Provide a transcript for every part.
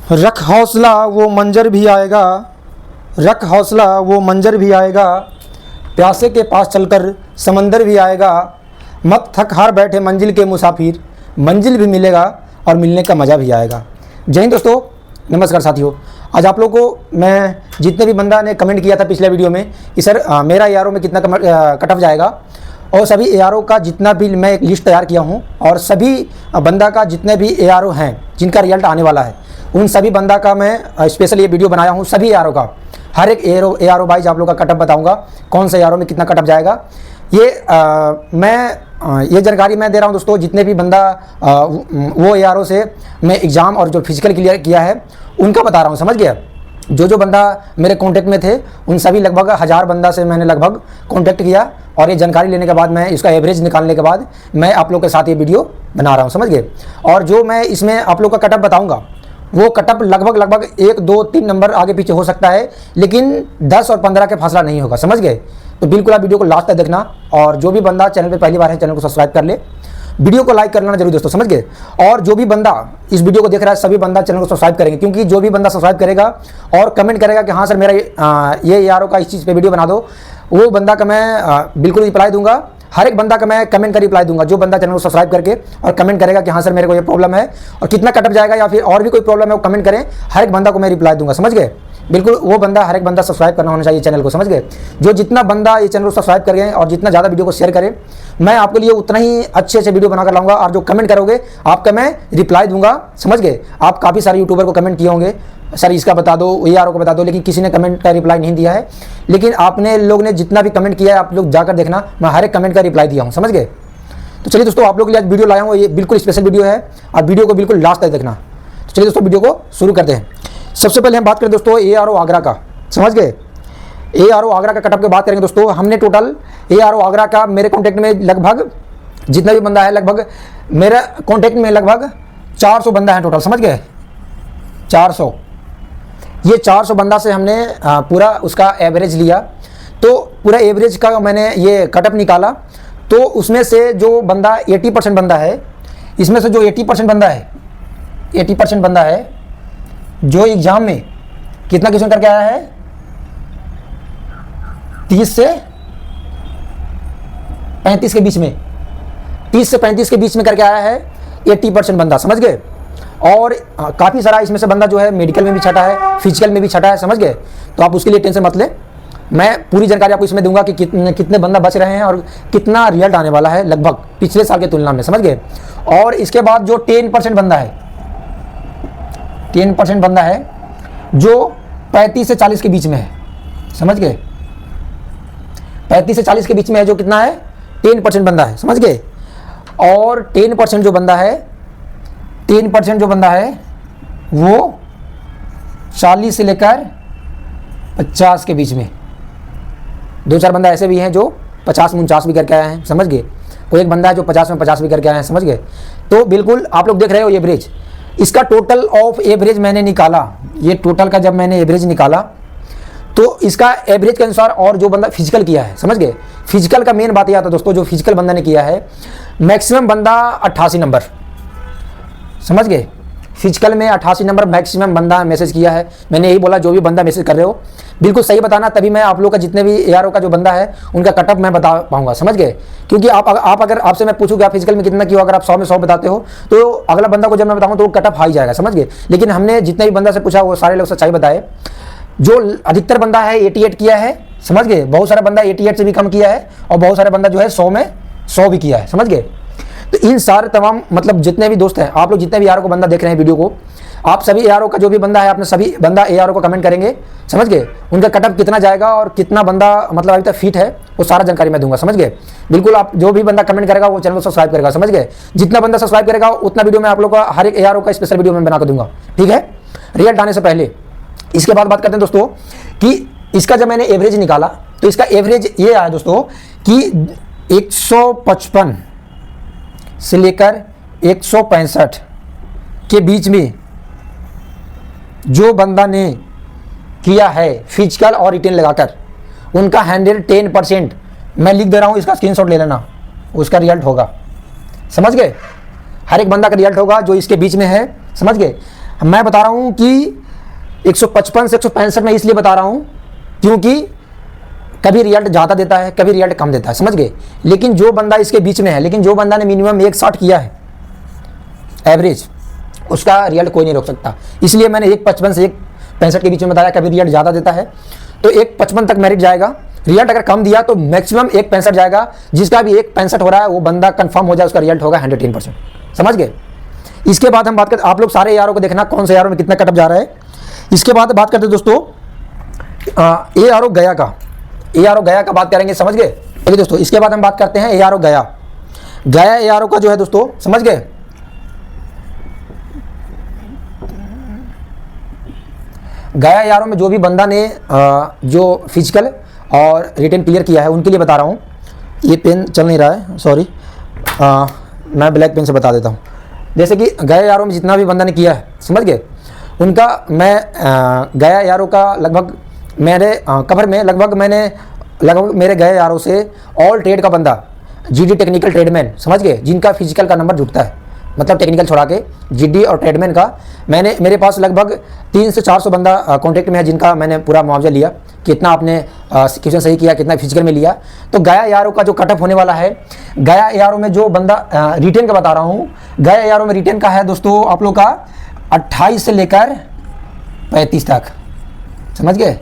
रख हौसला वो मंजर भी आएगा, रख हौसला वो मंजर भी आएगा, प्यासे के पास चलकर समंदर भी आएगा, मत थक हार बैठे मंजिल के मुसाफिर, मंजिल भी मिलेगा और मिलने का मज़ा भी आएगा। जय हिंद दोस्तों, नमस्कार साथियों। आज आप लोगों को मैं जितने भी बंदा ने कमेंट किया था पिछले वीडियो में कि सर मेरा एआरओ में कितना कट ऑफ जाएगा, और सभी एआरओ का जितना भी मैं एक लिस्ट तैयार किया हूं और सभी बंदा का जितने भी एआरओ हैं जिनका रिजल्ट आने वाला है उन सभी बंदा का मैं स्पेशल ये वीडियो बनाया हूं। सभी एआरओ का हर एक एआरओ वाइज आप लोग का कट ऑफ बताऊँगा, कौन सा एआरओ में कितना कट ऑफ जाएगा। ये जानकारी मैं दे रहा हूं दोस्तों, जितने भी बंदा वो एआरओ से मैं एग्ज़ाम और जो फिजिकल क्लियर किया है उनका बता रहा हूं, समझ गया। जो बंदा मेरे कांटेक्ट में थे उन सभी लगभग 1000 बंदा से मैंने लगभग कांटेक्ट किया, और ये जानकारी लेने के बाद मैं इसका एवरेज निकालने के बाद मैं आप लोग के साथ ये वीडियो बना रहा हूँ, समझ गए। और जो मैं इसमें आप लोग का कटअप बताऊँगा वो कटअप लगभग 1 2 3 नंबर आगे पीछे हो सकता है, लेकिन 10 और 15 के फासला नहीं होगा, समझ गए। तो बिल्कुल आप वीडियो को लास्ट तक देखना, और जो भी बंदा चैनल पे पहली बार है चैनल को सब्सक्राइब कर ले, वीडियो को लाइक कर लेना जरूर दोस्तों, समझ गए। और जो भी बंदा इस वीडियो को देख रहा है सभी बंदा चैनल को सब्सक्राइब करेंगे, क्योंकि जो भी बंदा सब्सक्राइब करेगा और कमेंट करेगा कि हाँ सर मेरा ये एआरओ का इस चीज़ पे वीडियो बना दो, वो बंदा का मैं बिल्कुल रिप्लाई दूंगा। हर एक बंदा का मैं कमेंट का रिप्लाई दूंगा जो बंदा चैनल को सब्सक्राइब करके और कमेंट करेगा कि हाँ सर मेरे को ये प्रॉब्लम है और कितना कटअप जाएगा, या फिर और भी कोई प्रॉब्लम है वो कमेंट करें, हर एक बंदा को मैं रिप्लाई दूंगा, समझ गए। बिल्कुल वो बंदा हर एक बंदा सब्सक्राइब करना होना चाहिए चैनल को, समझ गए। जो जितना बंदा ये चैनल को सब्सक्राइब करें और जितना ज़्यादा वीडियो को शेयर करें, मैं आपके लिए उतना ही अच्छे वीडियो बनाकर लाऊंगा, और जो कमेंट करोगे आपका मैं रिप्लाई दूंगा, समझ गए। आप काफ़ी सारे यूट्यूबर को कमेंट किए होंगे सर इसका बता दो, एआरओ को बता दो, लेकिन किसी ने कमेंट का रिप्लाई नहीं दिया है। लेकिन आपने लोग ने जितना भी कमेंट किया है आप लोग जाकर देखना, मैं हर एक कमेंट का रिप्लाई दिया हूँ, समझ गए। तो चलिए दोस्तों, आप लोग के लिए आज वीडियो लाया हूँ, ये बिल्कुल स्पेशल वीडियो है और वीडियो को बिल्कुल लास्ट तक देखना। तो चलिए दोस्तों वीडियो को शुरू करते हैं। सबसे पहले हम बात करें दोस्तों एआरओ आगरा का, समझ गए। एआरओ आगरा का कटअप की बात करेंगे दोस्तों। हमने टोटल एआरओ आगरा का मेरे कॉन्टैक्ट में लगभग जितना भी बंदा है, लगभग मेरे कॉन्टैक्ट में लगभग 400 बंदा है टोटल, समझ गए। 400, ये 400 बंदा से हमने पूरा उसका एवरेज लिया, तो पूरा एवरेज का मैंने ये कटअप निकाला। तो उसमें से जो बंदा 80% बंदा है, इसमें से जो 80% बंदा है, 80% बंदा है जो एग्जाम में कितना क्वेश्चन करके आया है, 30 से 35 के बीच में, 30 से 35 के बीच में करके आया है 80% बंदा, समझ गए। और काफ़ी सारा इसमें से बंदा जो है मेडिकल में भी छटा है, फिजिकल में भी छटा है, समझ गए। तो आप उसके लिए टेंशन मत ले, मैं पूरी जानकारी आपको इसमें दूंगा कि कितने बंदा बच रहे हैं और कितना रिजल्ट आने वाला है लगभग पिछले साल की तुलना में, समझ गए। और इसके बाद जो 10% बंदा है, 10% बंदा है जो 35 से 40 के बीच में है, समझ गए। 35 से 40 के बीच में है, जो कितना है 10% बंदा है, समझ गए। और 10% जो बंदा है, 10% जो बंदा है वो 40 से लेकर 50 के बीच में, 2-4 बंदा ऐसे भी हैं जो 50-49 भी करके आए हैं, समझ गए। कोई एक बंदा है जो 50 में 50 भी करके आए हैं, समझ गए। तो बिल्कुल आप लोग देख रहे हो एवरेज, इसका टोटल ऑफ एवरेज मैंने निकाला। ये टोटल का जब मैंने एवरेज निकाला तो इसका एवरेज के अनुसार, और जो बंदा फिजिकल किया है, समझ गए। फिजिकल का मेन बात यह आता दोस्तों, जो फिजिकल बंदा ने किया है मैक्सिमम बंदा 88 नंबर, समझ गए। फिजिकल में 88 नंबर मैक्सिमम बंदा मैसेज किया है। मैंने यही बोला जो भी बंदा मैसेज कर रहे हो बिल्कुल सही बताना, तभी मैं आप लोग का जितने भी एआरओ का जो बंदा है उनका कटअप मैं बता पाऊंगा, समझ गए। क्योंकि आप अगर आपसे मैं पूछूँ कि आप फिजिकल में कितना किया, अगर आप 100 में 100 बताते हो तो अगला बंदा को जब मैं बताऊँ तो कटअप हाई जाएगा, समझ गए। लेकिन हमने जितने भी बंदा से पूछा वो सारे लोग सच्चाई बताए। जो अधिकतर बंदा है 88 किया है, समझ गए। बहुत सारा बंदा 88 से भी कम किया है, और बहुत सारे बंदा जो है 100 में 100 भी किया है, समझ गए। तो इन सारे तमाम मतलब जितने भी दोस्त हैं, आप लोग जितने भी एआरओ को बंदा देख रहे हैं वीडियो को, आप सभी एआरओ का जो भी बंदा है, आपने सभी बंदा एआरओ को कमेंट करेंगे, समझ गए। उनका कटअप कितना जाएगा और कितना बंदा मतलब अभी तक फिट है वो सारा जानकारी मैं दूंगा, समझ गए। बिल्कुल आप जो भी बंदा कमेंट करेगा वो चैनल को सब्सक्राइब करेगा, समझ गए। जितना बंदा सब्सक्राइब करेगा उतना वीडियो मैं आप लोग का हर एक एआरओ का स्पेशल वीडियो में बना कर दूंगा, ठीक है, रिजल्ट आने से पहले। इसके बाद बात करते हैं दोस्तों कि इसका जब मैंने एवरेज निकाला तो इसका एवरेज ये आया दोस्तों कि 155 से लेकर 165 के बीच में जो बंदा ने किया है फिजिकल और रिटेन लगाकर, उनका 110% मैं लिख दे रहा हूँ, इसका स्क्रीनशॉट ले लेना, उसका रिजल्ट होगा, समझ गए। हर एक बंदा का रिजल्ट होगा जो इसके बीच में है, समझ गए। मैं बता रहा हूँ कि 155 से 165 में इसलिए बता रहा हूँ क्योंकि कभी रिजल्ट ज़्यादा देता है, कभी रिजल्ट कम देता है, समझ गए। लेकिन जो बंदा इसके बीच में है, लेकिन जो बंदा ने मिनिमम 160 किया है एवरेज, उसका रिजल्ट कोई नहीं रोक सकता। इसलिए मैंने 155 से 165 के बीच में बताया, कभी रिजल्ट ज़्यादा देता है तो 155 तक मेरिट जाएगा। रिजल्ट अगर कम दिया तो मैक्सिमम 165 जाएगा। जिसका भी 165 हो रहा है वो बंदा कंफर्म हो जाए, उसका रिजल्ट होगा 110%, समझ गए। इसके बाद हम बात करते, आप लोग सारे यारों को देखना कौन से यारों में कितना कटअप जा रहा है। इसके बाद बात करते दोस्तों ARO गया का, ARO गया का बात करेंगे, समझ गए। चलिए दोस्तों, इसके बाद हम बात करते हैं ARO गया। गया ARO का जो है दोस्तों, समझ गए। गया ARO में जो भी बंदा ने जो फिजिकल और रिटन क्लियर किया है उनके लिए बता रहा हूँ। ये पेन चल नहीं रहा है, सॉरी, मैं ब्लैक पेन से बता देता हूँ। जैसे कि गया ARO में जितना भी बंदा ने किया है, समझ गए, उनका मैं गया ARO का लगभग मेरे कवर में लगभग मेरे गया ARO से ऑल ट्रेड का बंदा, GD टेक्निकल ट्रेडमैन, समझ गए, जिनका फिजिकल का नंबर जुटता है, मतलब टेक्निकल छोड़ा के GD और ट्रेडमैन का, मेरे पास लगभग 300 से 400 बंदा कॉन्टैक्ट में है, जिनका मैंने पूरा मुआवजा लिया, कितना आपने क्वेश्चन सही किया, कितना फिजिकल में लिया। तो गया ARO का जो कटअप होने वाला है, गया ARO में जो बंदा रिटेन का बता रहा हूँ, गया ARO में रिटेन का है दोस्तों आप लोग का 28 से लेकर 35 तक, समझ गए।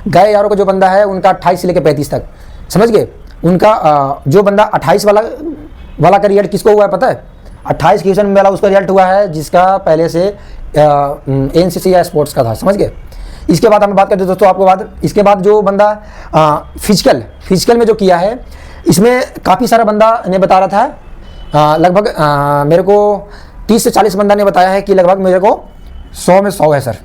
गया ARO का जो बंदा है उनका 28 से लेकर 35 तक, समझ गए। उनका जो बंदा 28 वाला का रिजल्ट किसको हुआ है पता है? 28 क्वेश्चन वाला उसका रिजल्ट हुआ है जिसका पहले से NCC या स्पोर्ट्स का था, समझ गए। इसके बाद हम बात करते हैं दोस्तों आपको इसके बाद जो बंदा फिजिकल में जो किया है, इसमें काफ़ी सारा बंदा ने बता रहा था, लगभग मेरे को 30 से 40 बंदा ने बताया है कि लगभग मेरे को 100 में 100 है सर,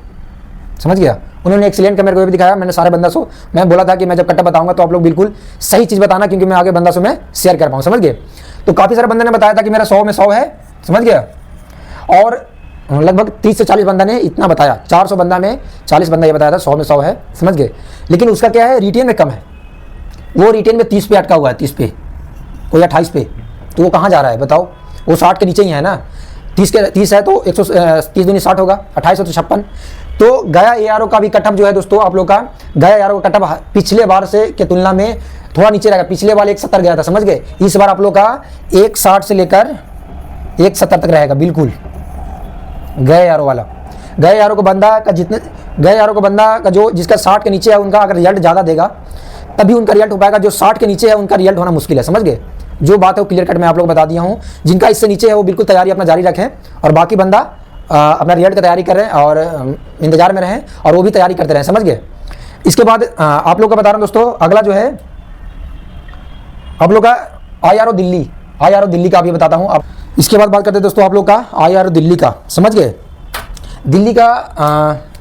समझ गया। उन्होंने एक्सीलेंट का मेरे को भी दिखाया। मैंने सारे बंदा सो मैं बोला था कि मैं जब कट्टा बताऊंगा तो आप लोग बिल्कुल सही चीज़ बताना, क्योंकि मैं आगे बंदा सो मैं शेयर कर पाऊँ, समझ गए। तो काफ़ी सारे बंदे ने बताया था कि मेरा 100 में 100 है, समझ गया। और लगभग 30 से 40 बंदा ने इतना बताया, 400 बंदा में 40 बंदा ये बताया था 100 में 100 है, समझ गए। लेकिन उसका क्या है, रिटेन में कम है, वो रिटेन में 30 पे अटका हुआ है, 30 पे, कोई 28 पे, तो वो कहाँ जा रहा है बताओ? वो 60 के नीचे ही है ना, 30 है तो 130 दूनी 60 होगा, 28 तो 56। तो गया ARO का भी कटअप जो है दोस्तों आप लोग का, गया ARO का कटअप पिछले बार से के तुलना में थोड़ा नीचे रहेगा। पिछले बार 170 गया था, समझ गए। इस बार आप लोग का 160 से लेकर 170 तक रहेगा बिल्कुल। गया ARO वाला, गया ARO को बंदा का जितने गया ARO को बंदा का जो जिसका 60 के नीचे है उनका अगर रिजल्ट ज़्यादा देगा तभी उनका रिजल्ट हो पाएगा। जो 60 के नीचे है उनका रिजल्ट होना मुश्किल है, समझ गए। जो बात है वो क्लियर कट मैं आप लोग बता दिया हूँ। जिनका इससे नीचे है वो बिल्कुल तैयारी अपना जारी रखें, और बाकी बंदा अपना रिजल्ट की तैयारी कर रहे हैं और इंतजार में रहें, और वो भी तैयारी करते रहें, समझ गए। इसके बाद आप लोग का बता रहा हूँ दोस्तों, अगला जो है आप लोग का IRO दिल्ली का भी बताता हूँ। अब इसके बाद बात करते हैं दोस्तों आप लोग का IRO दिल्ली का, समझ गए। दिल्ली का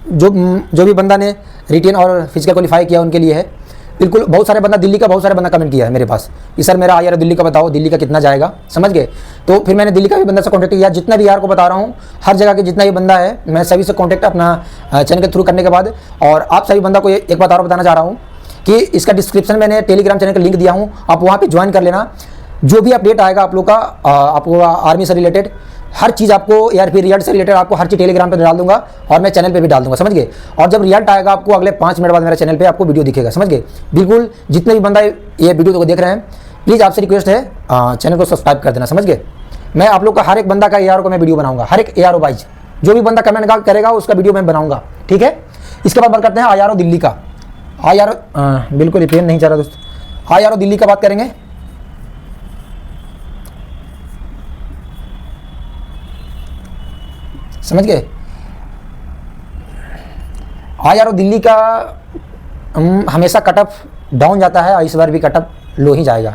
जो भी बंदा ने रिटेन और फिजिकल क्वालिफाई किया उनके लिए है बिल्कुल। बहुत सारे बंदा कमेंट किया है मेरे पास कि सर मेरा IRO दिल्ली का बताओ, दिल्ली का कितना जाएगा, समझ गए। तो फिर मैंने दिल्ली का भी बंदा से कॉन्टैक्ट किया। जितना भी यार को बता रहा हूँ, हर जगह के जितना भी बंदा है मैं सभी से कॉन्टैक्ट अपना चैनल के थ्रू करने के बाद, और आप सभी बंदा को एक बात और बताना चाह रहा हूँ कि इसका डिस्क्रिप्शन मैंने टेलीग्राम चैनल का लिंक दिया हूँ, आप वहाँ पर ज्वाइन कर लेना। जो भी अपडेट आएगा आप लोग का, आपको आर्मी से रिलेटेड हर चीज़, आपको ARP रिजल्ट से रिलेटेड आपको हर चीज़ टेलीग्राम पे डाल दूंगा, और मैं चैनल पे भी डाल दूंगा, समझ गए। और जब रिजल्ट आएगा आपको अगले 5 मिनट बाद मेरे चैनल पे आपको वीडियो दिखेगा, समझ गए। बिल्कुल जितने भी बंदा ये वीडियो को देख रहे हैं, प्लीज़ आपसे रिक्वेस्ट है चैनल को सब्सक्राइब कर देना, समझ गए। मैं आप लोग का हर एक बंदा का ARO को मैं वीडियो बनाऊंगा, हर एक ARO वाइज जो भी बंदा कमेंट करेगा उसका वीडियो मैं बनाऊंगा, ठीक है। इसके बाद बात करते हैं IRO दिल्ली का। बिल्कुल पेन नहीं चल रहा दोस्तों। IRO दिल्ली का बात करेंगे। समझ गए। IRO दिल्ली का हमेशा कटअप डाउन जाता है, इस बार भी कटअप लो ही जाएगा,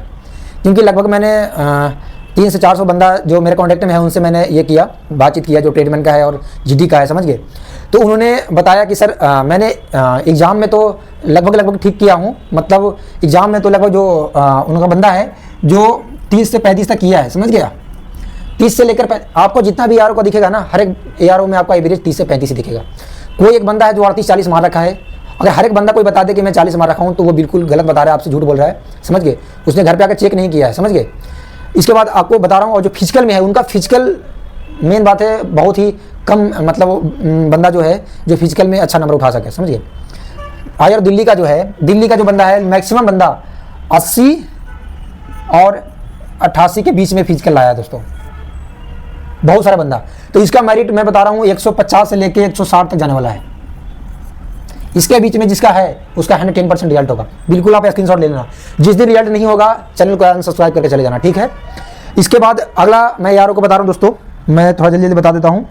क्योंकि लगभग मैंने 300 से 400 बंदा जो मेरे कांटेक्ट में है उनसे मैंने ये किया, बातचीत किया, जो ट्रेडमैन का है और GD का है, समझ गए। तो उन्होंने बताया कि सर मैंने एग्ज़ाम में तो लगभग ठीक किया हूँ, मतलब एग्ज़ाम में तो लगभग जो उनका बंदा है जो 30 से 35 तक किया है, समझ गया। 30 से लेकर आपको जितना भी ARO का दिखेगा ना, हर एक ARO में आपका एवरेज 30 से 35 ही दिखेगा। कोई एक बंदा है जो 38-40 मार रखा है। अगर हर एक बंदा कोई बता दे कि मैं 40 मार रखा हूँ तो वो बिल्कुल गलत बता रहा है, आपसे झूठ बोल रहा है, समझ गए। उसने घर पे आकर चेक नहीं किया है, समझ गए। इसके बाद आपको बता रहा हूँ, और जो फिजिकल में है उनका फिजिकल मेन बात है बहुत ही कम मतलब बंदा जो है जो फिजिकल में अच्छा नंबर उठा सके, समझिए। और दिल्ली का जो बंदा है मैक्सिमम बंदा 80 और 88 के बीच में फिजिकल लाया है दोस्तों, बहुत सारा बंदा। तो इसका मेरिट मैं बता रहा हूँ 150 से लेके 160 तक जाने वाला है। इसके बीच में जिसका है उसका 110% रिजल्ट होगा। बिल्कुल आप स्क्रीनशॉट ले लेना। जिस दिन रिजल्ट नहीं होगा चैनल को अनसब्सक्राइब करके चले जाना, ठीक है। इसके बाद अगला मैं ARO को बता रहा हूँ दोस्तों, मैं थोड़ा जल्दी बता देता हूँ।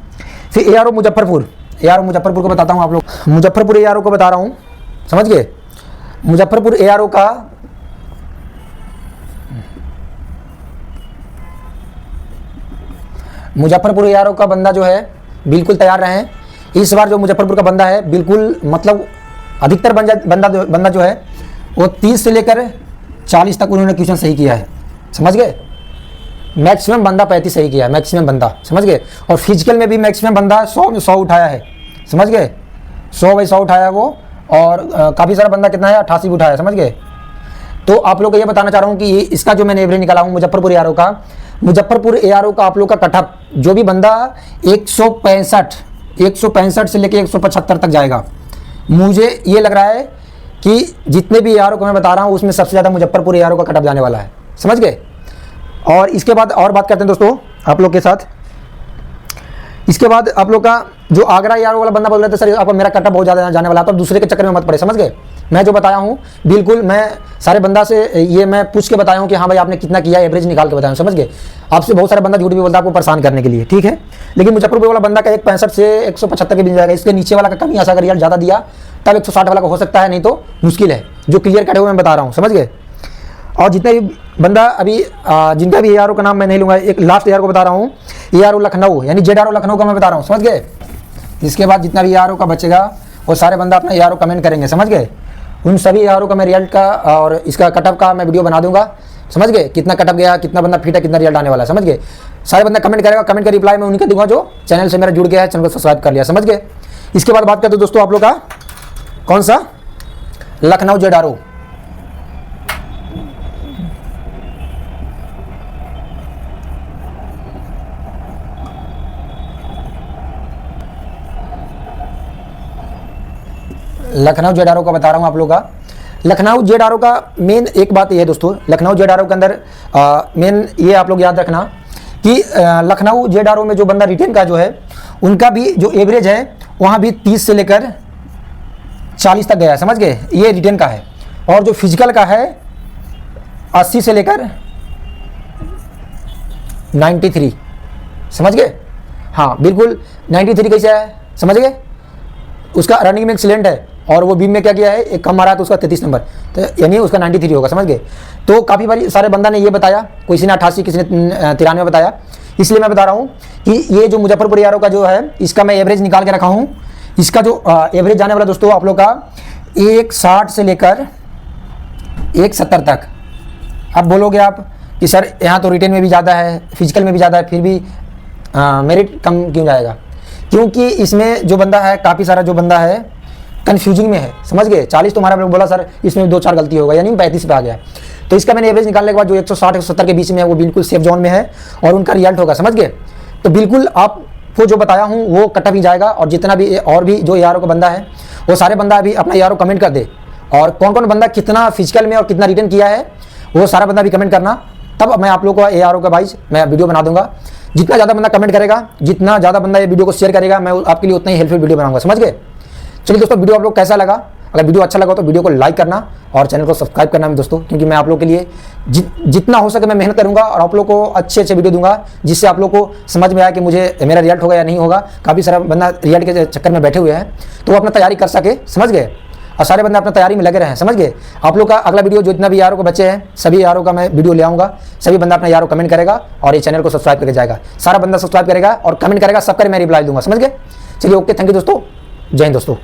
फिर ARO मुजफ्फरपुर को बताता हूँ। आप लोग मुजफ्फरपुर ARO को बता रहा हूँ, समझ गए। मुजफ्फरपुर ARO का बंदा जो है बिल्कुल तैयार रहें। इस बार जो मुजफ्फरपुर का बंदा है बिल्कुल मतलब अधिकतर बंदा जो है वो 30 से लेकर 40 तक उन्होंने क्वेश्चन सही किया है, समझ गए। मैक्सिमम बंदा 35 सही किया है, मैक्सिमम बंदा, समझ गए। और फिजिकल में भी मैक्सिमम बंदा 100 में 100 उठाया है, समझ गए। 100 में 100 उठाया वो। और काफ़ी सारा बंदा कितना है 88 भी उठाया, समझ गए। तो आप लोग को ये बताना चाह रहा हूँ कि ये इसका जो मैंने एवरेज निकाला हूँ मुजफ्फरपुर ARO का आप लोग का कटअप जो भी बंदा 165 से लेके 175 तक जाएगा। मुझे ये लग रहा है कि जितने भी ARO को मैं बता रहा हूँ उसमें सबसे ज़्यादा मुजफ्फरपुर ARO का कटअप जाने वाला है, समझ गए। और इसके बाद और बात करते हैं दोस्तों आप लोग के साथ। इसके बाद आप लोग का जो आगरा ARO वाला बंदा बोल रहे थे सर आपका मेरा कटअप बहुत ज़्यादा जाने वाला है, तो दूसरे के चक्कर में मत पड़े, समझ गए। मैं जो बताया हूँ बिल्कुल मैं सारे बंदा से ये मैं पूछ के बताया हूँ कि हाँ भाई आपने कितना किया, एवरेज निकाल के बताया हूँ, समझ गए। आपसे बहुत सारा बंदा झूठ भी बोलता है आपको परेशान करने के लिए, ठीक है। लेकिन मुजफ्फरपुर वाला बंदा का 165 से 175 के बीच जाएगा। इसके नीचे वाला का कमी ऐसा अगर रिजल्ट ज़्यादा दिया तब 160 वाला का हो सकता है, नहीं तो मुश्किल है। जो क्लियर कटे हुए मैं बता रहा हूँ, समझ गए। और जितने भी बंदा अभी जिनका भी ARO का नाम मैं नहीं लूँगा, एक लास्ट ARO को बता रहा हूँ, ARO लखनऊ यानी ZRO लखनऊ का मैं बता रहा हूँ, समझ गए। इसके बाद जितना भी ARO का बचेगा वो सारे बंदा अपना ARO कमेंट करेंगे, समझ गए। उन सभी ARO का मैं रिजल्ट का और इसका कटअप का मैं वीडियो बना दूंगा, समझ गए। कितना कटअप गया, कितना बंदा फिट है, कितना रिजल्ट आने वाला है, समझ गए। सारे बंदा कमेंट करेगा, कमेंट का रिप्लाई मैं उनके दूंगा जो चैनल से मेरा जुड़ गया है, चैनल को सब्सक्राइब कर लिया, समझ गए। इसके बाद बात करते हैं दोस्तों आप लोग का कौन सा लखनऊ ZRO। लखनऊ ZRO का बता रहा हूँ आप लोग का। लखनऊ ZRO का मेन एक बात ये है दोस्तों, लखनऊ ZRO के अंदर मेन ये आप लोग याद रखना कि लखनऊ ZRO में जो बंदा रिटेन का जो है उनका भी जो एवरेज है वहाँ भी 30 से लेकर 40 तक गया है, समझ गए। ये रिटेन का है। और जो फिजिकल का है 80 से लेकर 93, समझ गए। हाँ बिल्कुल 93 कैसे है, समझ गए। उसका रनिंग में एक्सीलेंट है और वो बीम में क्या किया है एक कम मारा तो उसका 33 नंबर, तो यानी उसका 93 होगा, समझ गए। तो काफ़ी बारी सारे बंदा ने ये बताया, किसी ने 88 किसी ने 93 बताया। इसलिए मैं बता रहा हूँ कि ये जो मुजफ्फरपुर ARO का जो है इसका मैं एवरेज निकाल के रखा हूँ। इसका जो एवरेज जाने वाला दोस्तों आप लोग का 160 से लेकर 170 तक। अब बोलोगे आप कि सर यहाँ तो रिटेन में भी ज़्यादा है, फिजिकल में भी ज़्यादा है, फिर भी मेरिट कम क्यों जाएगा? क्योंकि इसमें जो बंदा है काफ़ी सारा जो बंदा है कन्फ्यूजिंग में है, समझ गए। 40 तो हमारा बोला सर इसमें 2-4 गलती होगा, यानी 35 पे आ गया। तो इसका मैंने एवरेज निकालने के बाद जो 160-170 के बीच में है वो बिल्कुल सेफ जोन में है और उनका रिजल्ट होगा, समझ गए। तो बिल्कुल आपको जो बताया हूँ वो कटअप ही जाएगा। और जितना भी और भी जो ARO का बंदा है वो सारे बंदा अभी अपना ARO कमेंट कर दे, और कौन कौन बंदा कितना फिजिकल में और कितना रिटर्न किया है वो सारा बंदा भी कमेंट करना। तब मैं आप लोग को ARO का वाइज मैं वीडियो बना दूंगा। जितना ज़्यादा बंदा कमेंट करेगा, जितना ज़्यादा बंदा ये वीडियो को शेयर करेगा, मैं आपके लिए उतना ही हेल्पफुल वीडियो बनाऊंगा, समझ गए। चलिए दोस्तों वीडियो आप लोग कैसा लगा? अगर वीडियो अच्छा लगा तो वीडियो को लाइक करना और चैनल को सब्सक्राइब करना दोस्तों, क्योंकि मैं आप लोग के लिए जितना हो सके मैं मेहनत करूंगा और आप लोग को अच्छे वीडियो दूंगा जिससे आप लोग को समझ में आया कि मुझे मेरा रिजल्ट होगा या नहीं होगा। काफ़ी सारा बंदा रिजल्ट के चक्कर में बैठे हुए हैं तो वो अपना तैयारी कर सके, समझ गए। और सारे बंदे अपना तैयारी में लगे रहें, समझ गए। आप लोग का अगला वीडियो जितना भी ARO को बच्चे हैं सभी ARO का मैं वीडियो ले आऊँगा। सभी बंदा अपना ARO कमेंट करेगा और ये चैनल को सब्सक्राइब करके जाएगा। सारा बंदा सब्सक्राइब करेगा और कमेंट करेगा, सबका मैं रिप्लाई दूंगा, समझ गए। चलिए ओके, थैंक यू दोस्तों, जय हिंद दोस्तों।